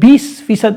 20%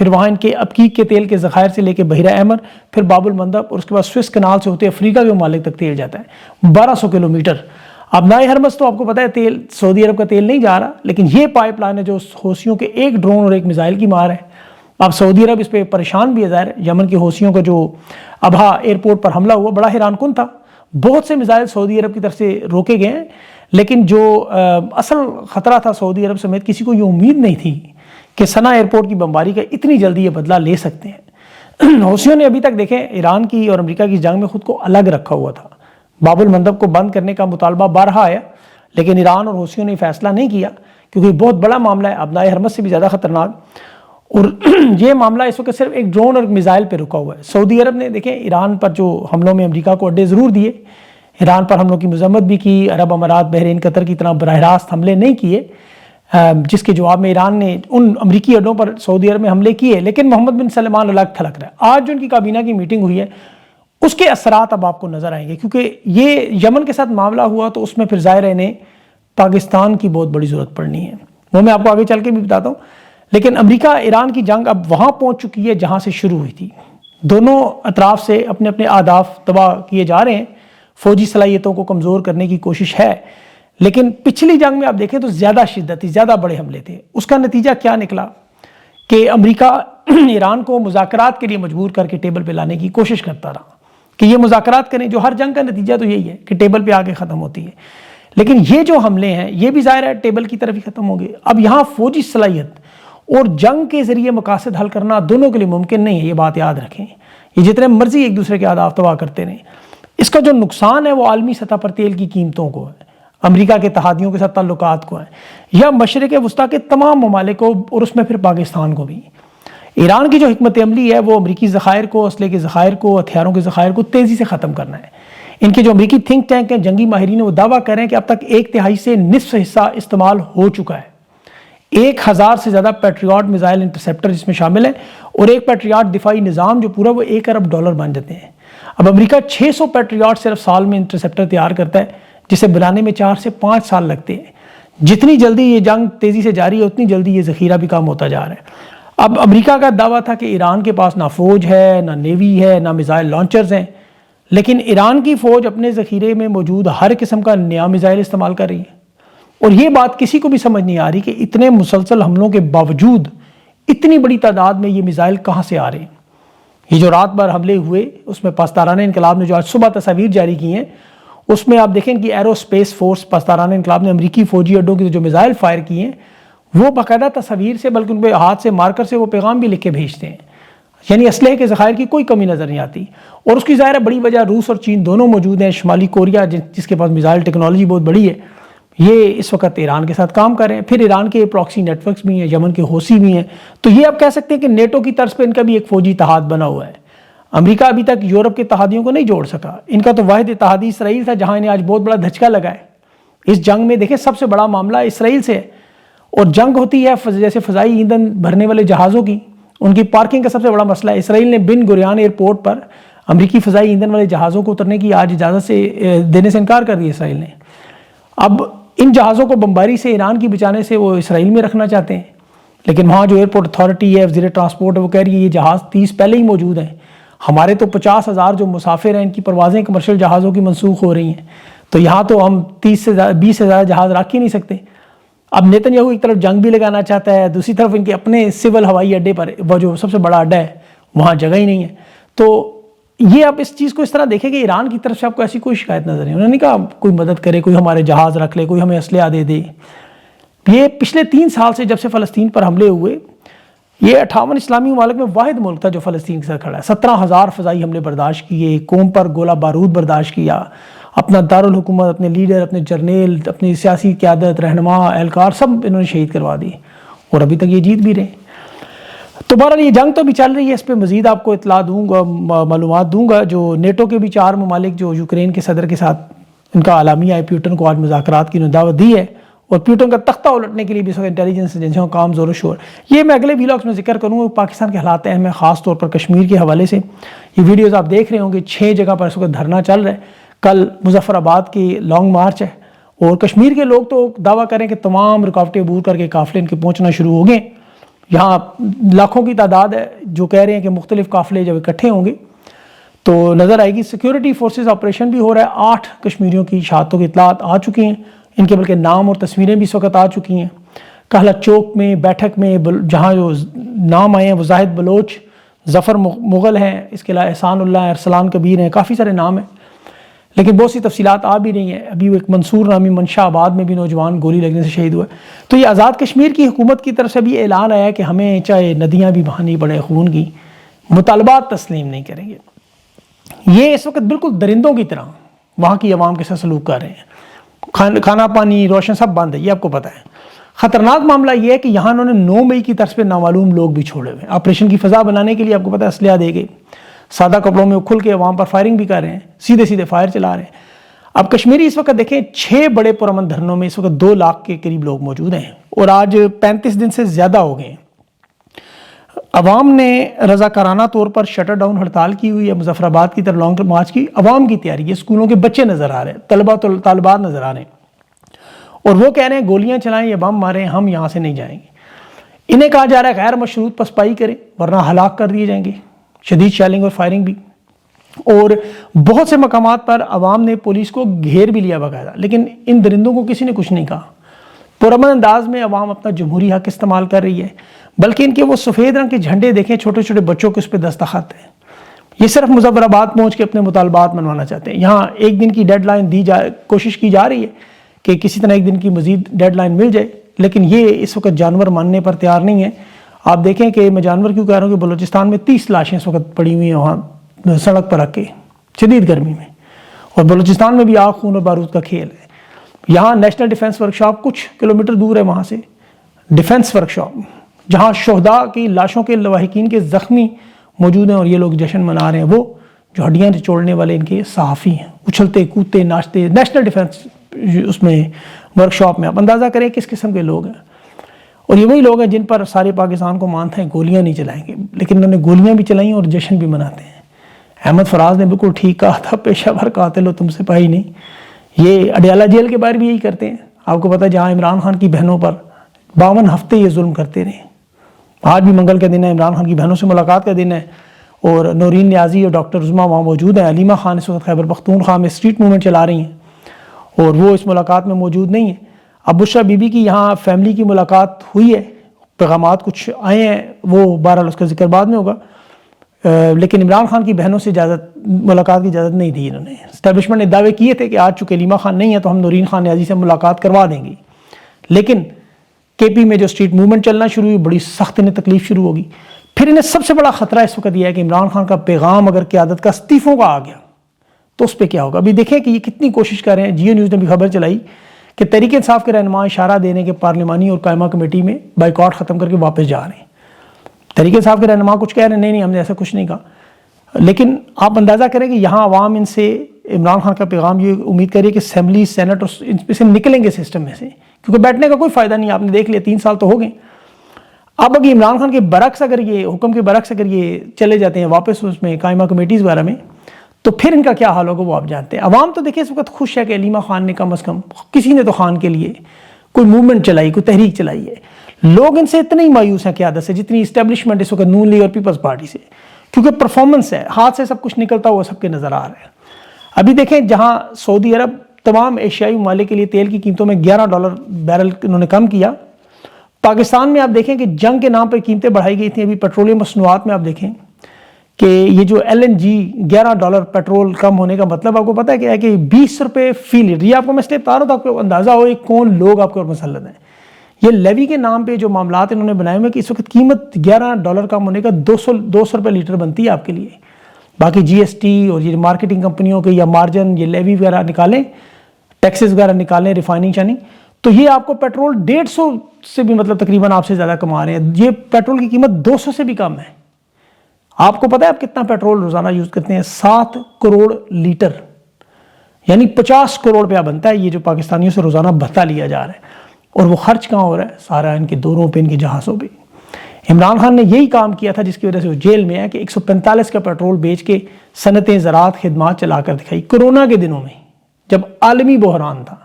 پھر وہاں ان کے عقیق کے تیل کے ذخائر سے لے کے بحیرہ احمر، پھر باب المندب، اور اس کے بعد سوئس کنال سے ہوتے افریقہ کے ممالک تک تیل جاتا ہے 1200 کلومیٹر۔ اب نائے ہرمز تو آپ کو پتا ہے تیل سعودی عرب کا تیل نہیں جا رہا، لیکن یہ پائپ لائن ہے جو حوثیوں کے ایک ڈرون اور ایک میزائل کی مار ہے۔ اب سعودی عرب اس پہ پریشان بھی ہے ظاہر ہے، یمن کے حوثیوں کا جو ابہا ایئرپورٹ پر حملہ ہوا بڑا حیران کن تھا، بہت سے میزائل سعودی عرب کی طرف سے روکے گئے ہیں، لیکن جو اصل خطرہ تھا سعودی عرب سمیت کسی کو یہ امید نہیں تھی کہ صنعا ایئرپورٹ کی بمباری کا اتنی جلدی یہ بدلہ لے سکتے ہیں۔ حوثیوں نے ابھی تک دیکھیں ایران کی اور امریکہ کی جنگ میں خود کو الگ رکھا ہوا تھا، باب المندب کو بند کرنے کا مطالبہ بارہا آیا، لیکن ایران اور حوثیوں نے فیصلہ نہیں کیا کیونکہ بہت بڑا معاملہ ہے، اب نائے ہرمز سے بھی زیادہ خطرناک، اور یہ معاملہ اس وقت صرف ایک ڈرون اور ایک میزائل پہ رکا ہوا ہے۔ سعودی عرب نے دیکھیں ایران پر جو حملوں میں امریکہ کو اڈے ضرور دیے، ایران پر حملوں کی مذمت بھی کی، عرب امارات بحرین قطر کی طرح براہ راست حملے نہیں کیے، جس کے جواب میں ایران نے ان امریکی اڈوں پر سعودی عرب میں حملے کیے، لیکن محمد بن سلمان الگ تھلک رہا ہے۔ آج جو ان کی کابینہ کی میٹنگ ہوئی ہے اس کے اثرات اب آپ کو نظر آئیں گے، کیونکہ یہ یمن کے ساتھ معاملہ ہوا تو اس میں پھر ظاہر ہے انہیں پاکستان کی بہت بڑی ضرورت پڑنی ہے، وہ میں آپ کو آگے چل کے بھی بتاتا ہوں۔ لیکن امریکہ ایران کی جنگ اب وہاں پہنچ چکی ہے جہاں سے شروع ہوئی تھی، دونوں اطراف سے اپنے اپنے اہداف تباہ کیے جا رہے ہیں، فوجی صلاحیتوں کو کمزور کرنے کی کوشش ہے، لیکن پچھلی جنگ میں آپ دیکھیں تو زیادہ شدت تھی، زیادہ بڑے حملے تھے۔ اس کا نتیجہ کیا نکلا کہ امریکہ ایران کو مذاکرات کے لیے مجبور کر کے ٹیبل پہ لانے کی کوشش کرتا رہا کہ یہ مذاکرات کریں، جو ہر جنگ کا نتیجہ تو یہی ہے کہ ٹیبل پہ آ کے ختم ہوتی ہے، لیکن یہ جو حملے ہیں یہ بھی ظاہر ہے ٹیبل کی طرف ہی ختم ہوں گے۔ اب یہاں فوجی صلاحیت اور جنگ کے ذریعے مقاصد حل کرنا دونوں کے لیے ممکن نہیں ہے، یہ بات یاد رکھیں۔ یہ جتنے مرضی ایک دوسرے کے اہداف تباہ کرتے رہیں، اس کا جو نقصان ہے وہ عالمی سطح پر تیل کی قیمتوں کو ہے، امریکہ کے اتحادیوں کے ساتھ تعلقات کو ہے، یا مشرق وسطیٰ کے تمام ممالک کو، اور اس میں پھر پاکستان کو بھی۔ ایران کی جو حکمت عملی ہے وہ امریکی ذخائر کو، اسلحے کے ذخائر کو، ہتھیاروں کے ذخائر کو تیزی سے ختم کرنا ہے۔ ان کے جو امریکی تھنک ٹینک ہیں، جنگی ماہرین، وہ دعویٰ کر رہے ہیں کہ اب تک 1/3 سے نصف حصہ استعمال ہو چکا ہے۔ 1000 سے زیادہ پیٹریاٹ میزائل انٹرسیپٹر جس میں شامل ہیں، اور ایک پیٹریاٹ دفاعی نظام جو پورا وہ $1 ارب بن جاتے ہیں۔ اب امریکہ 600 پیٹریاٹ صرف سال میں انٹرسیپٹر تیار کرتا ہے، جسے بنانے میں 4 سے 5 سال لگتے ہیں۔ جتنی جلدی یہ جنگ تیزی سے جاری ہے اتنی جلدی یہ ذخیرہ بھی کم ہوتا جا رہا ہے۔ اب امریکہ کا دعویٰ تھا کہ ایران کے پاس نہ فوج ہے، نہ نیوی ہے، نہ میزائل لانچرز ہیں، لیکن ایران کی فوج اپنے ذخیرے میں موجود ہر قسم کا نیا میزائل استعمال کر رہی ہے، اور یہ بات کسی کو بھی سمجھ نہیں آ رہی کہ اتنے مسلسل حملوں کے باوجود اتنی بڑی تعداد میں یہ میزائل کہاں سے آ رہے ہیں۔ یہ جو رات بھر حملے ہوئے اس میں پاسداران انقلاب نے جو آج صبح تصاویر جاری کی ہیں، اس میں آپ دیکھیں کہ ایرو اسپیس فورس پاسداران انقلاب نے امریکی فوجی اڈوں کے جو میزائل فائر کیے ہیں وہ باقاعدہ تصاویر سے، بلکہ ان پہ ہاتھ سے مارکر سے وہ پیغام بھی لکھ کے بھیجتے ہیں، یعنی اسلحے کے ذخائر کی کوئی کمی نظر نہیں آتی۔ اور اس کی ظاہر ہے بڑی وجہ روس اور چین دونوں موجود ہیں، شمالی کوریا جس کے پاس میزائل ٹیکنالوجی بہت بڑی ہے، یہ اس وقت ایران کے ساتھ کام کر رہے ہیں۔ پھر ایران کے پراکسی نیٹ ورکس بھی ہیں، یمن کے حوثی بھی ہیں، تو یہ آپ کہہ سکتے ہیں کہ نیٹو کی طرز پہ ان کا بھی ایک فوجی اتحاد بنا ہوا ہے۔ امریکہ ابھی تک یورپ کے اتحادیوں کو نہیں جوڑ سکا، ان کا تو واحد اتحادی اسرائیل تھا جہاں انہیں آج بہت بڑا دھچکا لگا ہے۔ اس جنگ میں دیکھیں سب سے بڑا معاملہ اسرائیل سے ہے، اور جنگ ہوتی ہے جیسے فضائی ایندھن بھرنے والے جہازوں کی، ان کی پارکنگ کا سب سے بڑا مسئلہ ہے۔ اسرائیل نے بن گوریان ایئرپورٹ پر امریکی فضائی ایندھن والے جہازوں کو اترنے کی آج اجازت سے دینے سے انکار کر دیا اسرائیل نے۔ اب ان جہازوں کو بمباری سے ایران کی بچانے سے وہ اسرائیل میں رکھنا چاہتے ہیں، لیکن وہاں جو ایئرپورٹ اتھارٹی ہے، وزیر ٹرانسپورٹ ہے، وہ کہہ رہی ہے یہ جہاز 30 پہلے ہی موجود ہیں، ہمارے تو 50,000 جو مسافر ہیں ان کی پروازیں کمرشل جہازوں کی منسوخ ہو رہی ہیں، تو یہاں تو ہم 20 سے زیادہ جہاز رکھ ہی نہیں سکتے۔ اب نیتن یاہو ایک طرف جنگ بھی لگانا چاہتا ہے، دوسری طرف ان کے اپنے سول ہوائی اڈے پر وہ جو سب سے بڑا اڈا ہے وہاں جگہ ہی نہیں ہے۔ تو یہ آپ اس چیز کو اس طرح دیکھیں کہ ایران کی طرف سے آپ کو ایسی کوئی شکایت نظر نہیں، انہوں نے کہا کوئی مدد کرے، کوئی ہمارے جہاز رکھ لے، کوئی ہمیں اسلحہ دے دے۔ یہ پچھلے 3 سال سے جب سے فلسطین پر حملے ہوئے، یہ 58 اسلامی ممالک میں واحد ملک تھا جو فلسطین کے ساتھ کھڑا ہے۔ 17,000 فضائی حملے برداشت کیے، قوم پر گولہ بارود برداشت کیا، اپنا دارالحکومت، اپنے لیڈر، اپنے جرنیل، اپنی سیاسی قیادت، رہنما، اہلکار سب انہوں نے شہید کروا دیے، اور ابھی تک یہ جیت بھی رہے ہیں۔ تو بہرحال یہ جنگ تو بھی چل رہی ہے، اس پہ مزید آپ کو اطلاع دوں گا، معلومات دوں گا۔ جو نیٹو کے بھی 4 ممالک جو یوکرین کے صدر کے ساتھ ان کا اعلامیہ ہے، پیوٹن کو آج مذاکرات کی دعوت دی ہے، اور پیوٹن کا تختہ الٹنے کے لیے بھی انٹیلیجنس ایجنسیوں کا کام زور و شور۔ یہ میں اگلے ویلاگز میں ذکر کروں گا، پاکستان کے حالات اہم ہیں، خاص طور پر کشمیر کے حوالے سے۔ یہ ویڈیوز آپ دیکھ رہے ہوں گے، 6 جگہ پر اس وقت دھرنا چل رہا ہے، کل مظفر آباد کی لانگ مارچ ہے، اور کشمیر کے لوگ تو دعویٰ کریں کہ تمام رکاوٹیں عبور کر کے قافلے ان کے پہنچنا شروع ہو گئے۔ یہاں لاکھوں کی تعداد ہے جو کہہ رہے ہیں کہ مختلف قافلے جب اکٹھے ہوں گے تو نظر آئے گی. سیکیورٹی فورسز آپریشن بھی ہو رہا ہے. 8 کشمیریوں کی شہادتوں کی اطلاعات آ چکی ہیں. ان کے بلکہ نام اور تصویریں بھی اس وقت آ چکی ہیں. کہلا چوک میں، بیٹھک میں جہاں جو نام آئے ہیں وہ زاہد بلوچ، ظفر مغل ہیں، اس کے علاوہ احسان اللہ، ارسلان کبیر ہیں، کافی سارے نام ہیں لیکن بہت سی تفصیلات آ بھی نہیں ہیں. ابھی وہ ایک منصور نامی منشا آباد میں بھی نوجوان گولی لگنے سے شہید ہوا ہے. تو یہ آزاد کشمیر کی حکومت کی طرف سے بھی اعلان آیا ہے کہ ہمیں چاہے ندیاں بھی بہانی پڑے خون کی، مطالبات تسلیم نہیں کریں گے. یہ اس وقت بالکل درندوں کی طرح وہاں کی عوام کے ساتھ سلوک کر رہے ہیں. کھانا پانی روشن سب بند ہے، یہ آپ کو پتہ ہے. خطرناک معاملہ یہ ہے کہ یہاں انہوں نے 9 مئی کی طرف پہ نامعلوم لوگ بھی چھوڑے ہوئے ہیں. آپریشن کی فضا بنانے کے لیے آپ کو پتہ ہے اسلحہ دے گئے، سادہ کپڑوں میں کھل کے عوام پر فائرنگ بھی کر رہے ہیں، سیدھے فائر چلا رہے ہیں. اب کشمیری اس وقت دیکھیں 6 بڑے پرامن دھرنوں میں اس وقت 2 لاکھ کے قریب لوگ موجود ہیں اور آج 35 دن سے زیادہ ہو گئے ہیں. عوام نے رضاکارانہ طور پر شٹر ڈاؤن ہڑتال کی ہوئی ہے. مظفر آباد کی طرف لانگ مارچ کی عوام کی تیاری ہے. اسکولوں کے بچے نظر آ رہے ہیں، طلبہ طالبات نظر آ رہے ہیں اور وہ کہہ رہے ہیں گولیاں چلائیں یا بم ماریں، ہم یہاں سے نہیں جائیں گے. انہیں کہا جا رہا ہے غیر مشروط پسپائی کریں ورنہ ہلاک کر دیے جائیں گے. شدید شیلنگ اور فائرنگ بھی، اور بہت سے مقامات پر عوام نے پولیس کو گھیر بھی لیا باقاعدہ. لیکن ان درندوں کو کسی نے کچھ نہیں کہا. پرامن انداز میں عوام اپنا جمہوری حق استعمال کر رہی ہے. بلکہ ان کے وہ سفید رنگ کے جھنڈے دیکھیں، چھوٹے چھوٹے بچوں کے اس پہ دستخط ہیں. یہ صرف مظفر آباد پہنچ کے اپنے مطالبات منوانا چاہتے ہیں. یہاں 1 دن کی ڈیڈ لائن کوشش کی جا رہی ہے کہ کسی طرح 1 دن کی مزید ڈیڈ لائن مل جائے، لیکن یہ اس وقت جانور ماننے پر تیار نہیں ہے. آپ دیکھیں کہ میں جانور کیوں کہہ رہا ہوں کہ بلوچستان میں 30 لاشیں اس وقت پڑی ہوئی ہیں وہاں سڑک پر رکھ کے شدید گرمی میں، اور بلوچستان میں بھی آگ خون اور بارود کا کھیل ہے. یہاں نیشنل ڈیفنس ورکشاپ کچھ کلومیٹر دور ہے وہاں سے، ڈیفنس ورکشاپ جہاں شہداء کی لاشوں کے لواحقین کے زخمی موجود ہیں اور یہ لوگ جشن منا رہے ہیں. وہ جو ہڈیاں نچوڑنے والے ان کے صحافی ہیں، اچھلتے کودتے ناچتے نیشنل ڈیفنس اس میں ورکشاپ میں. آپ اندازہ کریں کس قسم کے لوگ ہیں. اور یہ وہی لوگ ہیں جن پر سارے پاکستان کو مانتے ہیں گولیاں نہیں چلائیں گے، لیکن انہوں نے گولیاں بھی چلائیں اور جشن بھی مناتے ہیں. احمد فراز نے بالکل ٹھیک کہا تھا، پیشہ ور قاتل ہو تم سپاہی نہیں. یہ اڈیالہ جیل کے باہر بھی یہی کرتے ہیں. آپ کو پتہ ہے جہاں عمران خان کی بہنوں پر 52 ہفتے یہ ظلم کرتے رہے. آج بھی منگل کا دن ہے، عمران خان کی بہنوں سے ملاقات کا دن ہے اور نورین نیازی اور ڈاکٹر عظمیٰ وہاں موجود ہیں. علیمہ خان اس وقت خیبر پختونخوا میں اسٹریٹ موومنٹ چلا رہی ہیں اور وہ اس ملاقات میں موجود نہیں ہیں. اب بشریٰ بی بی کی یہاں فیملی کی ملاقات ہوئی ہے، پیغامات کچھ آئے ہیں، وہ بہرحال اس کا ذکر بعد میں ہوگا. لیکن عمران خان کی بہنوں سے ملاقات کی اجازت نہیں دی انہوں نے. اسٹیبلشمنٹ نے دعوے کیے تھے کہ آج چونکہ علیمہ خان نہیں ہے تو ہم نورین خان نیازی سے ملاقات کروا دیں گے. لیکن کے پی میں جو اسٹریٹ موومنٹ چلنا شروع ہوئی، بڑی سخت انہیں تکلیف شروع ہوگی. پھر انہیں سب سے بڑا خطرہ اس وقت یہ ہے کہ عمران خان کا پیغام اگر قیادت کا استعفوں کا آ گیا تو اس پہ کیا ہوگا. ابھی دیکھیں کہ یہ کتنی کوشش کر رہے ہیں. جیو نیوز نے بھی خبر چلائی کہ تحریک انصاف کے رہنما اشارہ دینے کے پارلیمانی اور قائمہ کمیٹی میں بائیکاٹ ختم کر کے واپس جا رہے ہیں. تحریک انصاف کے رہنما کچھ کہہ رہے ہیں نہیں ہم نے ایسا کچھ نہیں کہا. لیکن آپ اندازہ کریں کہ یہاں عوام ان سے عمران خان کا پیغام یہ امید کریے کہ اسمبلی سینٹ اور ان میں سے نکلیں گے سسٹم میں سے، کیونکہ بیٹھنے کا کوئی فائدہ نہیں. آپ نے دیکھ لیا 3 سال تو ہو گئے. اب اگر عمران خان کے برعکس اگر یہ حکم کے برعکس اگر یہ چلے جاتے ہیں واپس اس میں قائمہ کمیٹیز وغیرہ میں تو پھر ان کا کیا حال ہوگا وہ آپ جانتے ہیں. عوام تو دیکھیں اس وقت خوش ہے کہ علیمہ خان نے کم از کم کسی نے تو خان کے لیے کوئی موومنٹ چلائی، کوئی تحریک چلائی ہے. لوگ ان سے اتنے ہی مایوس ہیں قیادت سے جتنی اسٹیبلشمنٹ اس وقت نون لیگ اور پیپلز پارٹی سے، کیونکہ پرفارمنس ہے، ہاتھ سے سب کچھ نکلتا ہوا سب کے نظر آ رہا ہے. ابھی دیکھیں جہاں سعودی عرب تمام ایشیائی ممالک کے لیے تیل کی قیمتوں میں $11 بیرل انہوں نے کم کیا، پاکستان میں آپ دیکھیں کہ جنگ کے نام پر قیمتیں بڑھائی گئی تھیں. ابھی پیٹرولیم مصنوعات میں آپ دیکھیں کہ یہ جو LNG $11 پیٹرول کم ہونے کا مطلب آپ کو پتہ ہے کیا ہے کہ 20 روپے فی لیٹر. یہ آپ کو میں اس لیے بتا رہا ہوں تو آپ کو اندازہ ہو کون لوگ آپ کے اوپر مسلط ہیں. یہ لیوی کے نام پہ جو معاملات انہوں نے بنائے ہوئے کہ اس وقت قیمت $11 کم ہونے کا 200 روپے لیٹر بنتی ہے آپ کے لیے. باقی GST اور یہ مارکیٹنگ کمپنیوں کے یا مارجن یہ لیوی وغیرہ نکالیں، ٹیکسز وغیرہ نکالیں، ریفائننگ شائننگ، تو یہ آپ کو پیٹرول 150 سے بھی مطلب تقریباً آپ سے زیادہ کما رہے ہیں. یہ پیٹرول کی قیمت 200 سے بھی کم ہے. آپ کو پتہ ہے آپ کتنا پیٹرول روزانہ یوز کرتے ہیں؟ 7 کروڑ لیٹر، یعنی 50 کروڑ روپیہ بنتا ہے یہ جو پاکستانیوں سے روزانہ بھتہ لیا جا رہا ہے. اور وہ خرچ کہاں ہو رہا ہے؟ سارا ان کے دوروں پہ، ان کے جہازوں پہ. عمران خان نے یہی کام کیا تھا جس کی وجہ سے وہ جیل میں ہے کہ 145 کا پیٹرول بیچ کے صنعتیں، زراعت، خدمات چلا کر دکھائی. کرونا کے دنوں میں جب عالمی بحران تھا،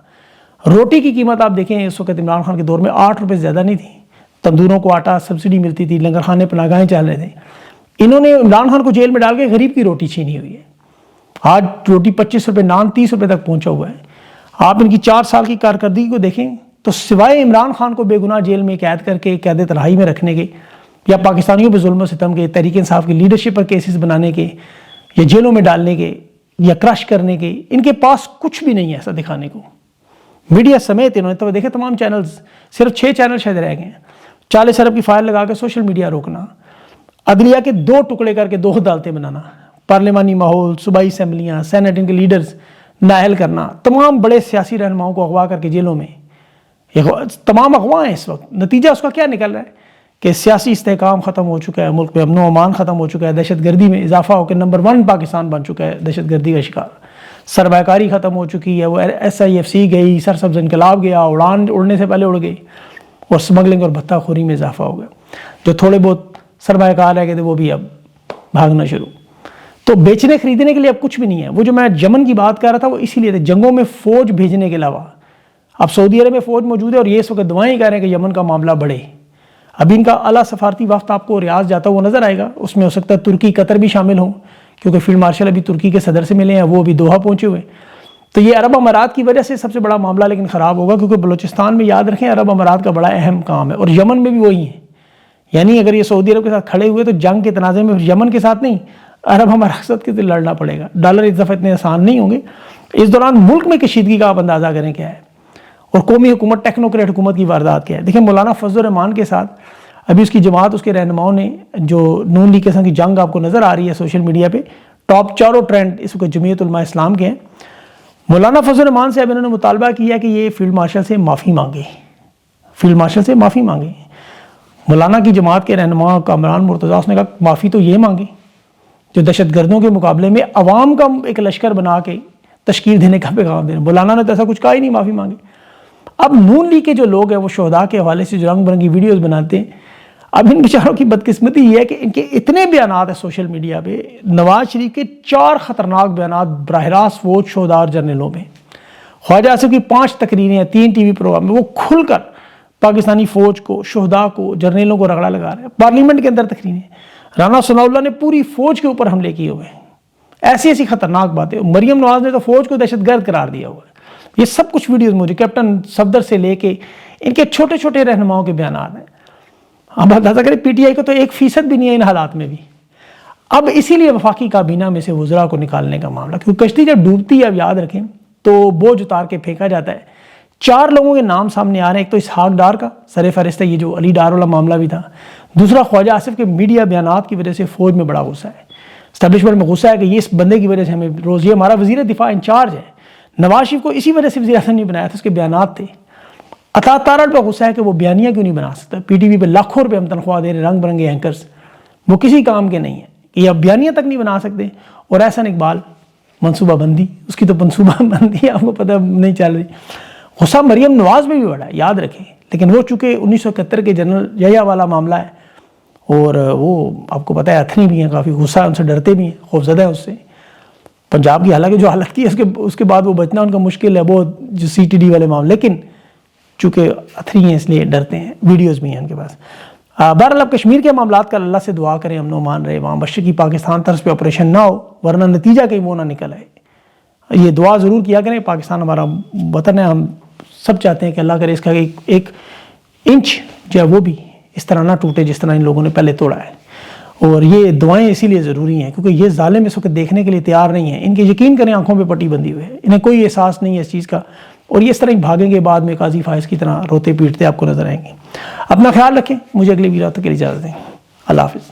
روٹی کی قیمت آپ دیکھیں اس وقت عمران خان کے دور میں 8 روپے زیادہ نہیں تھی، تندوروں کو آٹا سبسڈی ملتی تھی، لنگر خانے پناہگاہیں چل رہے تھے. انہوں نے عمران خان کو جیل میں ڈال کے غریب کی روٹی چھینی ہوئی ہے. آج روٹی 25 روپے، نان 30 روپے تک پہنچا ہوا ہے. آپ ان کی 4 سال کی کارکردگی کو دیکھیں تو سوائے عمران خان کو بے گناہ جیل میں قید کر کے قید تنہائی میں رکھنے کے، یا پاکستانیوں پہ ظلم و ستم کے، تحریک انصاف کی لیڈرشپ پر کیسز بنانے کے، یا جیلوں میں ڈالنے کے، یا کرش کرنے کے، ان کے پاس کچھ بھی نہیں ہے ایسا دکھانے کو. میڈیا سمیت انہوں نے تو دیکھے تمام چینلز، صرف 6 چینل شاید رہ گئے ہیں. 40 ارب کی فائل لگا کے سوشل میڈیا روکنا، عدلیہ کے 2 ٹکڑے کر کے 2 عدالتیں بنانا، پارلیمانی ماحول، صوبائی اسمبلیاں، سینٹ ان کے لیڈرز نااہل کرنا، تمام بڑے سیاسی رہنماؤں کو اغوا کر کے جیلوں میں. تمام اغوا ہیں اس وقت. نتیجہ اس کا کیا نکل رہا ہے کہ سیاسی استحکام ختم ہو چکا ہے، ملک میں امن و امان ختم ہو چکا ہے، دہشت گردی میں اضافہ ہو کے نمبر 1 پاکستان بن چکا ہے دہشت گردی کا شکار. سرمایہ کاری ختم ہو چکی ہے، وہ SIFC گئی، سرسبز انقلاب گیا، اڑنے سے پہلے اڑ گئی، اور سمگلنگ اور بھتہ خوری میں اضافہ ہو گیا. جو تھوڑے بہت سرمایہ کار رہ گئے تھے وہ بھی اب بھاگنا شروع. تو بیچنے خریدنے کے لیے اب کچھ بھی نہیں ہے. وہ جو میں یمن کی بات کر رہا تھا وہ اسی لیے تھے، جنگوں میں فوج بھیجنے کے علاوہ. اب سعودی عرب میں فوج موجود ہے اور یہ اس وقت دعائیں کر رہے ہیں کہ یمن کا معاملہ بڑھے. ابھی ان کا اعلیٰ سفارتی وفد آپ کو ریاض جاتا ہوا نظر آئے گا. اس میں ہو سکتا ہے ترکی قطر بھی شامل ہوں، کیونکہ فیلڈ مارشل ابھی ترکی کے صدر سے ملے ہیں، وہ ابھی دوحہ پہنچے ہوئے. تو یہ عرب امارات کی وجہ سے سب سے بڑا معاملہ لیکن خراب ہوگا، کیونکہ بلوچستان میں یاد رکھیں عرب امارات کا بڑا اہم کام ہے، اور یمن میں بھی وہی ہیں. یعنی اگر یہ سعودی عرب کے ساتھ کھڑے ہوئے تو جنگ کے تنازع میں یمن کے ساتھ نہیں، عرب امارات کے ساتھ لڑنا پڑے گا. ڈالر اس دفعہ اتنے آسان نہیں ہوں گے. اس دوران ملک میں کشیدگی کا آپ اندازہ کریں کیا ہے، اور قومی حکومت ٹیکنوکریٹ حکومت کی واردات کیا ہے. دیکھیں مولانا فضل الرحمان کے ساتھ ابھی اس کی جماعت، اس کے رہنماؤں نے جو نون لیگ قسم کی جنگ آپ کو نظر آ رہی ہے سوشل میڈیا پہ، ٹاپ 4 ٹرینڈ اس وقت جمعیت علماء اسلام کے ہیں. مولانا فضل الرحمان سے اب انہوں نے مطالبہ کیا کہ یہ فیلڈ مارشل سے معافی مانگے، فیلڈ مارشل سے معافی مانگے. مولانا کی جماعت کے رہنما کامران مرتضیٰ اس نے کہا معافی تو یہ مانگے جو دہشت گردوں کے مقابلے میں عوام کا ایک لشکر بنا کے تشکیل دینے کا پیغام دینا. مولانا نے تو ایسا کچھ کہا ہی نہیں، معافی مانگے. اب نون لیگ کے جو لوگ ہیں وہ شہداء کے حوالے سے جو رنگ برنگی ویڈیوز بناتے ہیں، اب ان بیچاروں کی بدقسمتی یہ ہے کہ ان کے اتنے بیانات ہیں سوشل میڈیا پہ. نواز شریف کے 4 خطرناک بیانات براہ راست فوج، شہداء اور جرنیلوں پہ. خواجہ آصف کی 5 تقریریں ہیں 3 ٹی وی پروگرام میں، وہ کھل کر پاکستانی فوج کو، شہداء کو، جرنیلوں کو رگڑا لگا رہے ہیں. پارلیمنٹ کے اندر تقریریں. رانا ثناء اللہ نے پوری فوج کے اوپر حملے کیے ہوئے ہیں. ایسی ایسی خطرناک باتیں. مریم نواز نے تو فوج کو دہشت گرد قرار دیا ہوا ہے. یہ سب کچھ ویڈیوز موجود، کیپٹن صفدر سے لے کے ان کے چھوٹے چھوٹے رہنماؤں کے بیانات ہیں. اب اندازہ کریں PTI کو تو 1% بھی نہیں ہے ان حالات میں بھی. اب اسی لیے وفاقی کابینہ میں سے وزراء کو نکالنے کا معاملہ، کیونکہ کشتی جب ڈوبتی ہے اب یاد رکھیں تو بوجھ اتار کے پھینکا جاتا ہے. 4 لوگوں کے نام سامنے آ رہے ہیں. ایک تو اسحاق ڈار کا سر فہرست ہے، یہ جو علی ڈار والا معاملہ بھی تھا. دوسرا خواجہ آصف کے میڈیا بیانات کی وجہ سے فوج میں بڑا غصہ ہے، اسٹیبلشمنٹ میں غصہ ہے کہ یہ اس بندے کی وجہ سے ہمیں روز، یہ ہمارا وزیر دفاع انچارج ہے. نواز شریف کو اسی وجہ سے وزیر اعظم نہیں بنایا تھا، اس کے بیانات تھے. عطا تارڑ پہ غصہ ہے کہ وہ بیانیہ کیوں نہیں بنا سکتا. PTV پہ لاکھوں روپے ہم تنخواہ دے رہے رنگ برنگے اینکرز، وہ کسی کام کے نہیں ہیں، یہ اب بیانیہ تک نہیں بنا سکتے. اور احسن اقبال منصوبہ بندی، اس کی تو منصوبہ بندی آپ کو پتہ نہیں چل رہی. غصہ مریم نواز میں بھی بڑا ہے یاد رکھیں، لیکن وہ چونکہ 1971 کے جنرل یحییٰ والا معاملہ ہے، اور وہ آپ کو پتہ ہے اتھنی بھی ہیں، کافی غصہ، ان سے ڈرتے بھی ہیں، خوفزدہ ہیں اس سے. پنجاب کی حالانکہ جو حالت کی ہے اس کے بعد وہ بچنا ان کا مشکل ہے، وہ جو CTD والے معاملے، لیکن چونکہ اتھری ہیں اس لیے ڈرتے ہیں. ویڈیوز بھی ہیں ان کے پاس. بہرحال اب کشمیر کے معاملات کا اللہ سے دعا کریں امن و امان رہے، وہاں مشرقی پاکستان طرز پہ آپریشن نہ ہو، ورنہ نتیجہ کہیں وہ نہ نکل آئے. یہ دعا ضرور کیا کریں. پاکستان ہمارا وطن ہے، ہم سب چاہتے ہیں کہ اللہ کرے اس کا ایک انچ جو ہے وہ بھی اس طرح نہ ٹوٹے جس طرح ان لوگوں نے پہلے توڑا ہے. اور یہ دعائیں اسی لیے ضروری ہیں کیونکہ یہ ظالم اس وقت دیکھنے کے لیے تیار نہیں ہیں. ان کے یقین کریں آنکھوں پہ پٹی بندھی ہوئی ہے، انہیں کوئی احساس نہیں ہے اس چیز کا، اور یہ اس طرح بھاگیں گے بعد میں قاضی فائز کی طرح روتے پیٹتے آپ کو نظر آئیں گے. اپنا خیال رکھیں. مجھے اگلی ویڈیو تک کے لیے اجازت دیں. اللہ حافظ.